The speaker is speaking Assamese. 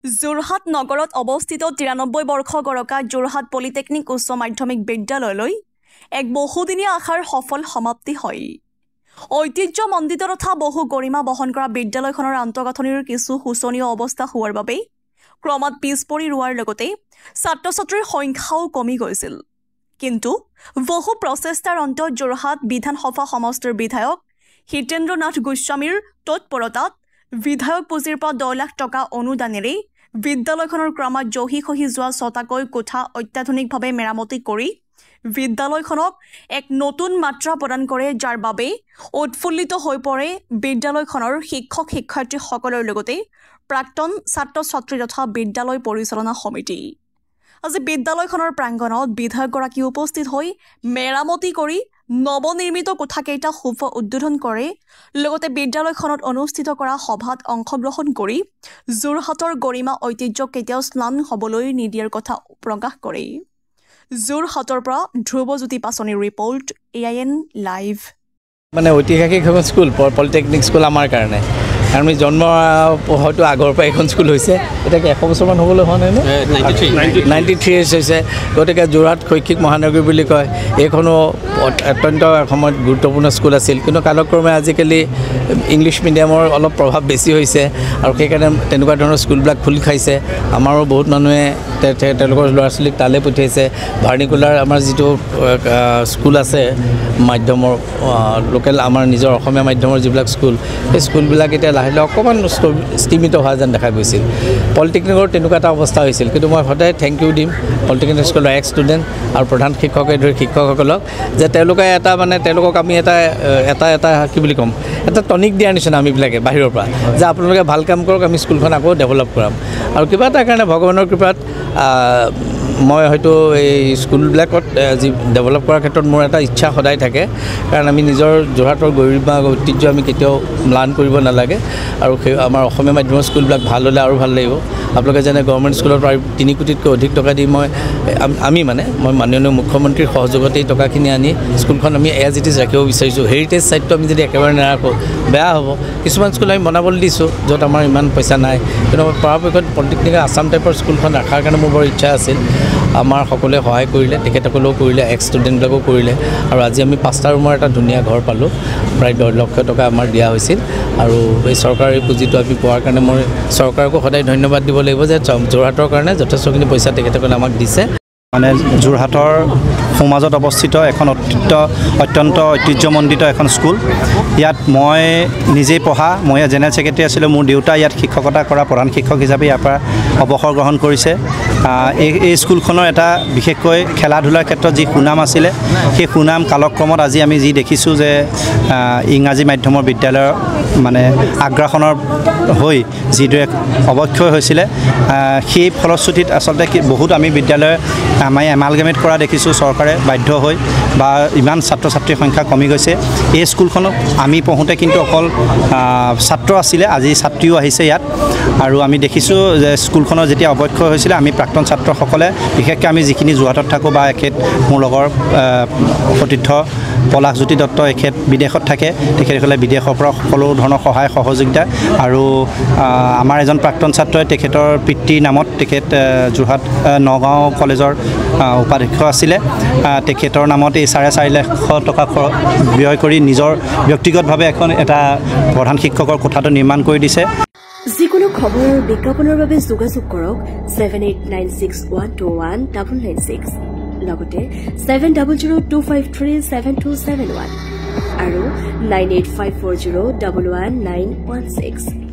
যোৰহাট নগৰত অৱস্থিত 93 বৰ্ষ গৰকা যোৰহাট পলিটেকনিক উচ্চ মাধ্যমিক বিদ্যালয়লৈ এক বহুদিনীয়া আশাৰ সফল সমাপ্তি হয়। ঐতিহ্যমণ্ডিত তথা বহু গৰিমা বহন কৰা বিদ্যালয়খনৰ আন্তঃগাঁথনিৰ কিছু শোচনীয় অৱস্থা হোৱাৰ বাবে ক্ৰমাৎ পিছ পৰি ৰোৱাৰ লগতে ছাত্ৰ ছাত্ৰীৰ সংখ্যাও কমি গৈছিল। কিন্তু বহু প্ৰচেষ্টাৰ অন্তত যোৰহাট বিধানসভা সমষ্টিৰ বিধায়ক হিতেন্দ্ৰ নাথ গোস্বামীৰ তৎপৰতাত বিধায়ক পুঁজিৰ পৰা 10 লাখ টকা অনুদানেৰে বিদ্যালয়খনৰ ক্ৰমাৎ জহি খহি যোৱা 6টাকৈ কোঠা অত্যাধুনিকভাৱে মেৰামতি কৰি বিদ্যালয়খনক এক নতুন মাত্ৰা প্ৰদান কৰে, যাৰ বাবে উৎফুল্লিত হৈ পৰে বিদ্যালয়খনৰ শিক্ষক শিক্ষয়িত্ৰীসকলৰ লগতে প্ৰাক্তন ছাত্ৰ ছাত্ৰী তথা বিদ্যালয় পৰিচালনা সমিতি। আজি বিদ্যালয়খনৰ প্ৰাংগণত বিধায়কগৰাকী উপস্থিত হৈ মেৰামতি কৰি নৱনিৰ্মিত কোঠাকেইটা শুভ উদ্বোধন কৰে। লগতে বিদ্যালয়খনত অনুষ্ঠিত কৰা সভাত অংশগ্ৰহণ কৰি যোৰহাটৰ গৰিমা ঐতিহ্যক কেতিয়াও স্নান হ'বলৈ নিদিয়াৰ কথা প্ৰকাশ কৰে। যোৰহাটৰ পৰা ধ্ৰুৱজ্যোতি পাচনিৰ ৰিপৰ্ট, AIN লাইভ। মানে ঐতিহাসিক এখন স্কুল পলিটেকনিক স্কুল আমাৰ কাৰণে, কাৰণ আমি জন্ম হয়তো আগৰ পৰা এখন স্কুল হৈছে, এতিয়া 100 বছৰমান হ'বলৈ হোৱা নাই ন, 93 ইয়েৰ্ছ হৈছে। গতিকে যোৰহাট শৈক্ষিক মহানগৰী বুলি কয়। এইখনো অত্যন্ত সময়ত গুৰুত্বপূৰ্ণ স্কুল আছিল, কিন্তু কালক্ৰমে আজিকালি ইংলিছ মিডিয়ামৰ অলপ প্ৰভাৱ বেছি হৈছে আৰু সেইকাৰণে তেনেকুৱা ধৰণৰ স্কুলবিলাক খোল খাইছে। আমাৰো বহুত মানুহে তেওঁলোকৰ ল'ৰা ছোৱালীক তালৈ পঠিয়াইছে। ভাৰ্ণিকুলাৰ আমাৰ যিটো স্কুল আছে মাধ্যমৰ লোকেল, আমাৰ নিজৰ অসমীয়া মাধ্যমৰ যিবিলাক স্কুল, সেই স্কুলবিলাক এতিয়া লাহে লাহে অকণমান স্তিমিত হোৱা যেন দেখা গৈছিল। পলিটেকনিকৰ তেনেকুৱা এটা অৱস্থা হৈছিল, কিন্তু মই সদায় থেংক ইউ দিম পলিটেকনিক স্কুলৰ এক্স ষ্টুডেণ্ট আৰু প্ৰধান শিক্ষকে ধৰি শিক্ষকসকলক, যে তেওঁলোকে তেওঁলোকক আমি এটা কি বুলি ক'ম, এটা টনিক দিয়াৰ নিচিনা আমিবিলাকে বাহিৰৰ পৰা, যে আপোনালোকে ভাল কাম কৰক, আমি স্কুলখন আকৌ ডেভেলপ কৰাম। আৰু কিবা এটা কাৰণে ভগৱানৰ কৃপাত মই হয়তো এই স্কুলবিলাকত যি ডেভেলপ কৰাৰ ক্ষেত্ৰত মোৰ এটা ইচ্ছা সদায় থাকে, কাৰণ আমি নিজৰ যোৰহাটৰ গৰিমা ঐতিহ্য আমি কেতিয়াও ম্লান কৰিব নালাগে। আৰু সেই আমাৰ অসমীয়া মাধ্যমৰ স্কুলবিলাক ভাল হ'লে আৰু ভাল লাগিব। আপোনালোকে যেনে গভৰ্ণমেণ্ট স্কুলত প্ৰায় 3 কোটিতকৈ অধিক টকা দি মই মাননীয় মুখ্যমন্ত্ৰীৰ সহযোগতে এই টকাখিনি আনি স্কুলখন আমি এজ ইট ইজ ৰাখিব বিচাৰিছোঁ। হেৰিটেজ ছাইটটো আমি যদি একেবাৰে নাৰাখোঁ বেয়া হ'ব। কিছুমান স্কুল আমি বনাবলৈ দিছোঁ য'ত আমাৰ ইমান পইচা নাই, কিন্তু পৰাপক্ষত পলিটেকনিক আছাম টাইপৰ স্কুলখন ৰখাৰ কাৰণে মোৰ বৰ ইচ্ছা আছিল। আমাৰ সকলোৱে সহায় কৰিলে, তেখেতসকলেও কৰিলে, এক্স ষ্টুডেণ্টবিলাকেও কৰিলে, আৰু আজি আমি 5টা ৰুমৰ এটা ধুনীয়া ঘৰ পালোঁ। প্ৰায় 10 লাখ টকা আমাৰ দিয়া হৈছিল, আৰু এই চৰকাৰী পুঁজিটো আমি পোৱাৰ কাৰণে মই চৰকাৰকো সদায় ধন্যবাদ দিব লাগিব, যে যোৰহাটৰ কাৰণে যথেষ্টখিনি পইচা তেখেতসকলে আমাক দিছে। মানে যোৰহাটৰ সমাজত অৱস্থিত এখন অত্যন্ত ঐতিহ্যমণ্ডিত এখন স্কুল। ইয়াত মই নিজেই পঢ়া, মই জেনেৰেল ছেক্ৰেটাৰী আছিলোঁ। মোৰ দেউতা ইয়াত শিক্ষকতা কৰা প্ৰধান শিক্ষক হিচাপে ইয়াৰ পৰা অৱসৰ গ্ৰহণ কৰিছে। এই স্কুলখনৰ এটা বিশেষকৈ খেলা ধূলাৰ ক্ষেত্ৰত যি সুনাম আছিলে, সেই সুনাম কালক্ৰমত আজি আমি যি দেখিছোঁ যে ইংৰাজী মাধ্যমৰ বিদ্যালয়ৰ মানে আগ্ৰাসনৰ হৈ যিদৰে অৱক্ষয় হৈছিলে, সেই ফলশ্ৰুতিত আচলতে বহুত আমি বিদ্যালয় আমি এমালগেমেট কৰা দেখিছোঁ। চৰকাৰে বাধ্য হৈ বা ইমান ছাত্ৰ ছাত্ৰীৰ সংখ্যা কমি গৈছে। এই স্কুলখনত আমি পঢ়োঁতে কিন্তু অকল ছাত্ৰ আছিলে, আজি ছাত্ৰীও আহিছে ইয়াত। আৰু আমি দেখিছোঁ যে স্কুলখনৰ যেতিয়া অৱক্ষয় হৈছিলে, আমি প্ৰাক্তন ছাত্ৰসকলে, বিশেষকৈ আমি যিখিনি যোৰহাটত থাকোঁ, বা এখেত মোৰ লগৰ সতীৰ্থ পলাশজ্যোতি দত্ত, এখেত বিদেশত থাকে, তেখেতসকলে বিদেশৰ পৰা সকলো ধৰণৰ সহায় সহযোগিতা। আৰু আমাৰ এজন প্ৰাক্তন ছাত্ৰই তেখেতৰ পিতৃৰ নামত, তেখেত যোৰহাট নগাঁও কলেজৰ উপাধ্যক্ষ আছিলে, তেখেতৰ নামত এই 4.5 লাখ টকা ব্যয় কৰি নিজৰ ব্যক্তিগতভাৱে এটা প্ৰধান শিক্ষকৰ কোঠাটো নিৰ্মাণ কৰি দিছে। যিকোনো খবৰ আৰু বিজ্ঞাপনৰ বাবে যোগাযোগ কৰক 7896121996, লগতে 7002537271 আৰু 9854011916।